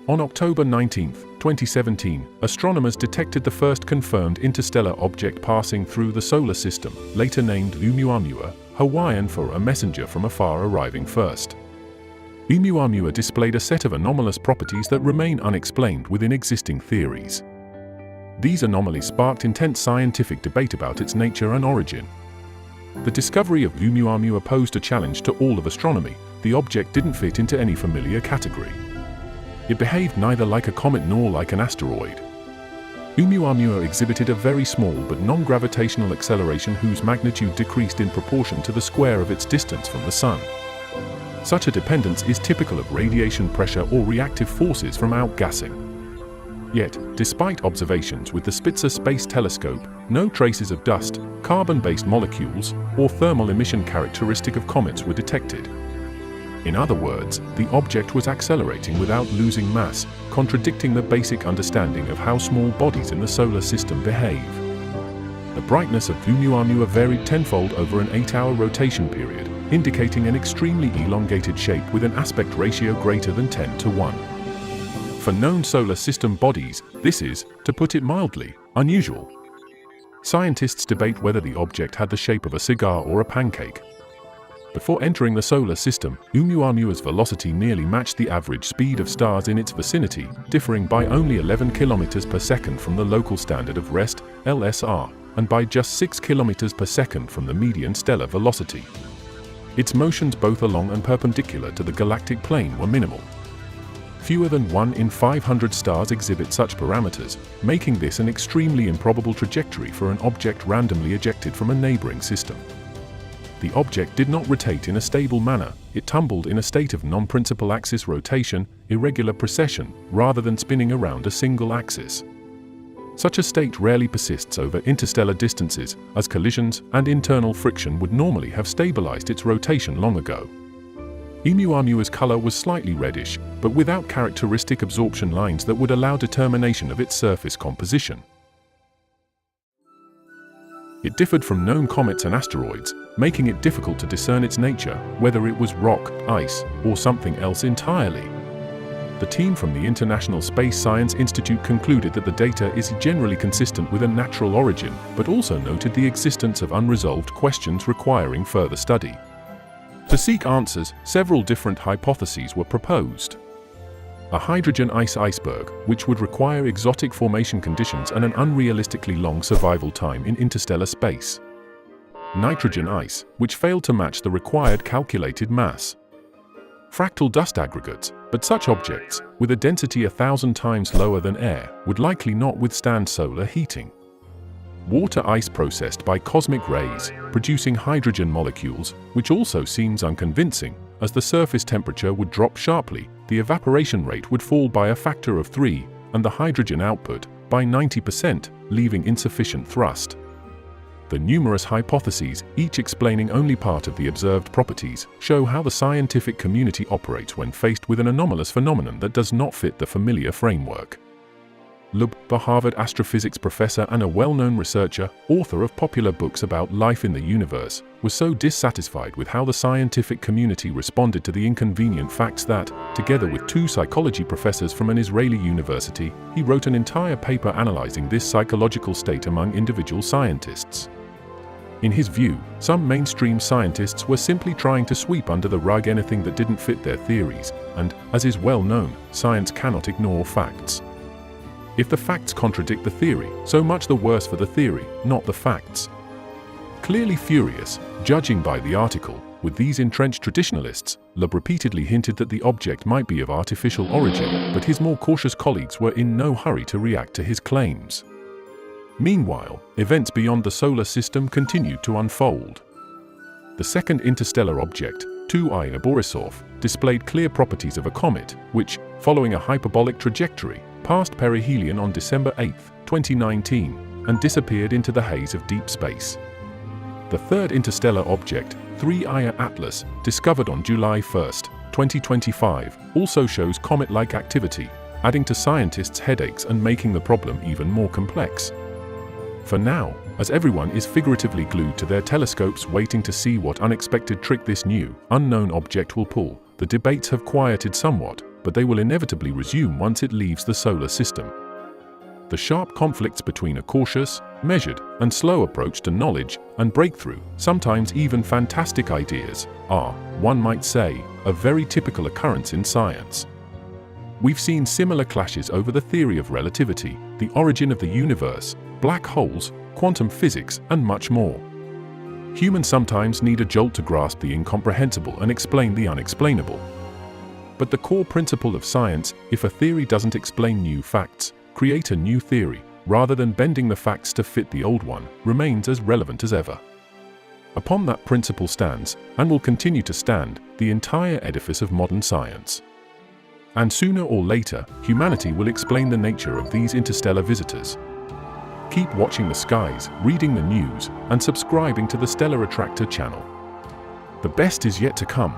On October 19, 2017, astronomers detected the first confirmed interstellar object passing through the solar system, later named Oumuamua, Hawaiian for a messenger from afar arriving first. Oumuamua displayed a set of anomalous properties that remain unexplained within existing theories. These anomalies sparked intense scientific debate about its nature and origin. The discovery of Oumuamua posed a challenge to all of astronomy. The object didn't fit into any familiar category. It behaved neither like a comet nor like an asteroid. Oumuamua exhibited a very small but non-gravitational acceleration whose magnitude decreased in proportion to the square of its distance from the Sun. Such a dependence is typical of radiation pressure or reactive forces from outgassing. Yet, despite observations with the Spitzer Space Telescope, no traces of dust, carbon-based molecules, or thermal emission characteristic of comets were detected. In other words, the object was accelerating without losing mass, contradicting the basic understanding of how small bodies in the solar system behave. The brightness of Oumuamua varied tenfold over an 8-hour rotation period, indicating an extremely elongated shape with an aspect ratio greater than 10:1. For known solar system bodies, this is, to put it mildly, unusual. Scientists debate whether the object had the shape of a cigar or a pancake. Before entering the solar system, Oumuamua's velocity nearly matched the average speed of stars in its vicinity, differing by only 11 kilometers per second from the local standard of rest, LSR, and by just 6 kilometers per second from the median stellar velocity. Its motions both along and perpendicular to the galactic plane were minimal. Fewer than 1 in 500 stars exhibit such parameters, making this an extremely improbable trajectory for an object randomly ejected from a neighboring system. The object did not rotate in a stable manner, it tumbled in a state of non-principal axis rotation, irregular precession, rather than spinning around a single axis. Such a state rarely persists over interstellar distances, as collisions and internal friction would normally have stabilized its rotation long ago. Oumuamua's color was slightly reddish, but without characteristic absorption lines that would allow determination of its surface composition. It differed from known comets and asteroids, making it difficult to discern its nature, whether it was rock, ice, or something else entirely. The team from the International Space Science Institute concluded that the data is generally consistent with a natural origin, but also noted the existence of unresolved questions requiring further study. To seek answers, several different hypotheses were proposed. A hydrogen ice iceberg, which would require exotic formation conditions and an unrealistically long survival time in interstellar space. Nitrogen ice, which failed to match the required calculated mass. Fractal dust aggregates, but such objects, with a density 1,000 times lower than air, would likely not withstand solar heating. Water ice processed by cosmic rays, producing hydrogen molecules, which also seems unconvincing, as the surface temperature would drop sharply, the evaporation rate would fall by a factor of 3, and the hydrogen output, by 90%, leaving insufficient thrust. The numerous hypotheses, each explaining only part of the observed properties, show how the scientific community operates when faced with an anomalous phenomenon that does not fit the familiar framework. Lub, a Harvard astrophysics professor and a well-known researcher, author of popular books about life in the universe, was so dissatisfied with how the scientific community responded to the inconvenient facts that, together with 2 psychology professors from an Israeli university, he wrote an entire paper analyzing this psychological state among individual scientists. In his view, some mainstream scientists were simply trying to sweep under the rug anything that didn't fit their theories, and, as is well known, science cannot ignore facts. If the facts contradict the theory, so much the worse for the theory, not the facts. Clearly furious, judging by the article, with these entrenched traditionalists, Lub repeatedly hinted that the object might be of artificial origin, but his more cautious colleagues were in no hurry to react to his claims. Meanwhile, events beyond the solar system continued to unfold. The second interstellar object, 2I Borisov, displayed clear properties of a comet, which, following a hyperbolic trajectory, passed perihelion on December 8, 2019, and disappeared into the haze of deep space. The third interstellar object, 3I Atlas, discovered on July 1, 2025, also shows comet-like activity, adding to scientists' headaches and making the problem even more complex. For now, as everyone is figuratively glued to their telescopes waiting to see what unexpected trick this new, unknown object will pull, the debates have quieted somewhat, but they will inevitably resume once it leaves the solar system. The sharp conflicts between a cautious, measured, and slow approach to knowledge and breakthrough, sometimes even fantastic ideas, are, one might say, a very typical occurrence in science. We've seen similar clashes over the theory of relativity, the origin of the universe, black holes, quantum physics, and much more. Humans sometimes need a jolt to grasp the incomprehensible and explain the unexplainable. But the core principle of science, if a theory doesn't explain new facts, create a new theory, rather than bending the facts to fit the old one, remains as relevant as ever. Upon that principle stands, and will continue to stand, the entire edifice of modern science. And sooner or later, humanity will explain the nature of these interstellar visitors. Keep watching the skies, reading the news, and subscribing to the Stellar Attractor channel. The best is yet to come.